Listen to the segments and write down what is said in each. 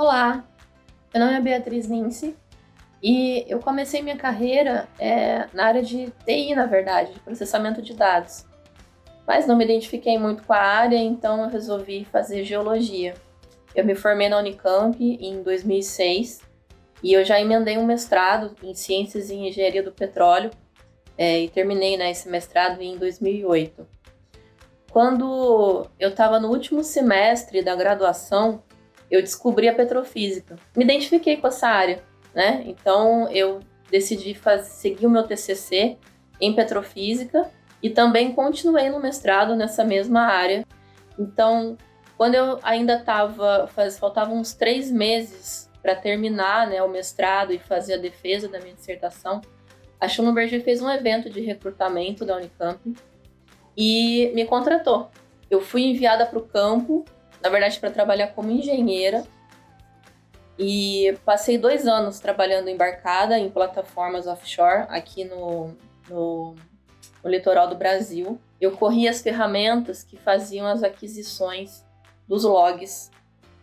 Olá, meu nome é Beatriz Nince e eu comecei minha carreira na área de TI, na verdade, de processamento de dados. Mas não me identifiquei muito com a área, então eu resolvi fazer geologia. Eu me formei na Unicamp em 2006 e eu já emendei um mestrado em Ciências e Engenharia do Petróleo e terminei, esse mestrado em 2008. Quando eu estava no último semestre da graduação, eu descobri a petrofísica. Me identifiquei com essa área, né? Então eu decidi seguir o meu TCC em petrofísica e também continuei no mestrado nessa mesma área. Então, quando eu ainda faltavam uns 3 meses para terminar, o mestrado e fazer a defesa da minha dissertação, a Schlumberger fez um evento de recrutamento da Unicamp e me contratou. Eu fui enviada para o campo, na verdade, para trabalhar como engenheira, e passei 2 anos trabalhando embarcada em plataformas offshore aqui no litoral do Brasil. Eu corria as ferramentas que faziam as aquisições dos logs,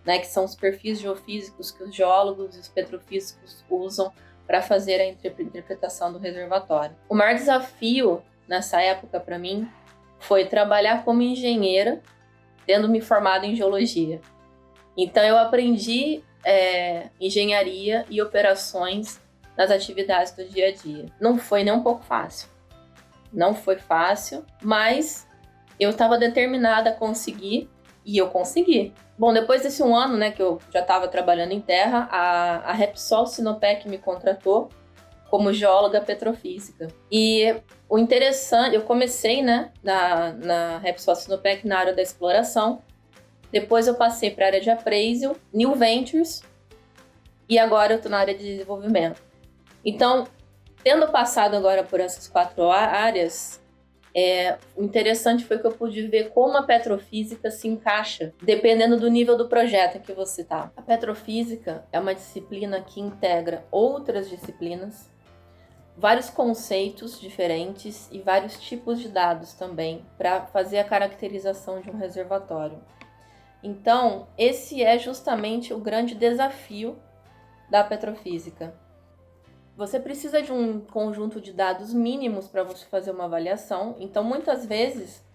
que são os perfis geofísicos que os geólogos e os petrofísicos usam para fazer a interpretação do reservatório. O maior desafio nessa época para mim foi trabalhar como engenheira, tendo me formado em geologia. Então eu aprendi engenharia e operações nas atividades do dia a dia. Não foi nem um pouco fácil. Não foi fácil, mas eu estava determinada a conseguir e eu consegui. Bom, depois desse 1 ano, que eu já estava trabalhando em terra, a Repsol Sinopec me contratou como geóloga petrofísica. E o interessante, eu comecei, na Repsol Sinopec na área da exploração, depois eu passei para a área de appraisal, New Ventures, e agora eu estou na área de desenvolvimento. Então, tendo passado agora por essas 4 áreas, o interessante foi que eu pude ver como a petrofísica se encaixa, dependendo do nível do projeto em que você está. A petrofísica é uma disciplina que integra outras disciplinas, vários conceitos diferentes e vários tipos de dados também, para fazer a caracterização de um reservatório. Então, esse é justamente o grande desafio da petrofísica. Você precisa de um conjunto de dados mínimos para você fazer uma avaliação. Então, muitas vezes,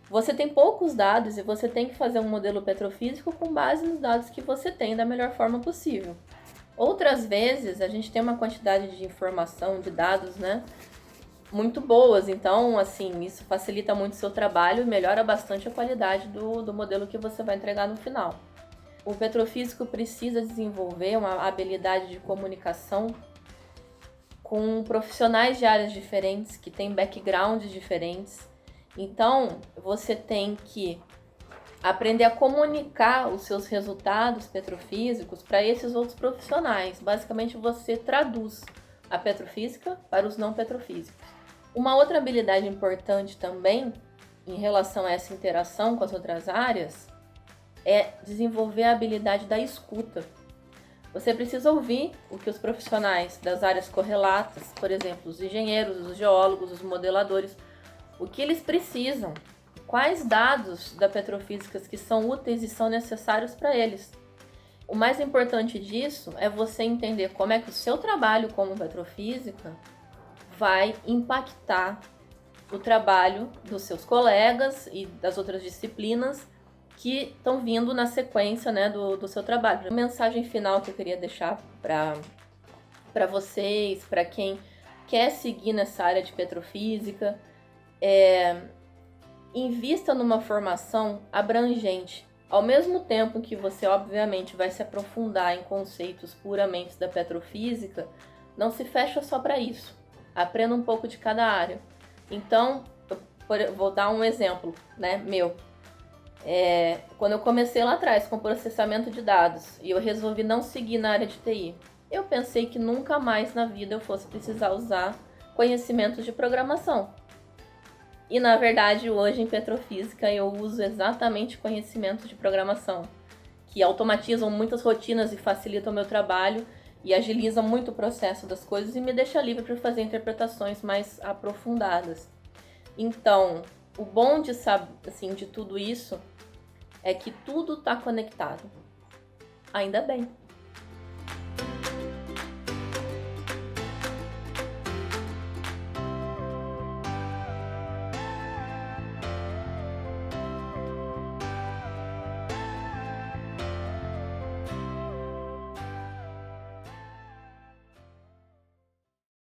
você tem poucos dados e você tem que fazer um modelo petrofísico com base nos dados que você tem da melhor forma possível. Outras vezes, a gente tem uma quantidade de informação, de dados, muito boas. Então, assim, isso facilita muito o seu trabalho e melhora bastante a qualidade do modelo que você vai entregar no final. O petrofísico precisa desenvolver uma habilidade de comunicação com profissionais de áreas diferentes, que têm backgrounds diferentes. Então, você tem que aprender a comunicar os seus resultados petrofísicos para esses outros profissionais. Basicamente, você traduz a petrofísica para os não petrofísicos. Uma outra habilidade importante também, em relação a essa interação com as outras áreas, é desenvolver a habilidade da escuta. Você precisa ouvir o que os profissionais das áreas correlatas, por exemplo, os engenheiros, os geólogos, os modeladores, o que eles precisam, quais dados da petrofísica que são úteis e são necessários para eles. O mais importante disso é você entender como é que o seu trabalho como petrofísica vai impactar o trabalho dos seus colegas e das outras disciplinas que estão vindo na sequência do seu trabalho. A mensagem final que eu queria deixar para vocês, para quem quer seguir nessa área de petrofísica, invista numa formação abrangente. Ao mesmo tempo que você, obviamente, vai se aprofundar em conceitos puramente da petrofísica, não se fecha só para isso. Aprenda um pouco de cada área. Então, vou dar um exemplo, meu. Quando eu comecei lá atrás com processamento de dados e eu resolvi não seguir na área de TI, eu pensei que nunca mais na vida eu fosse precisar usar conhecimentos de programação. E na verdade hoje em petrofísica eu uso exatamente conhecimentos de programação, que automatizam muitas rotinas e facilitam o meu trabalho e agilizam muito o processo das coisas e me deixa livre para fazer interpretações mais aprofundadas. Então, o bom de tudo isso é que tudo está conectado. Ainda bem.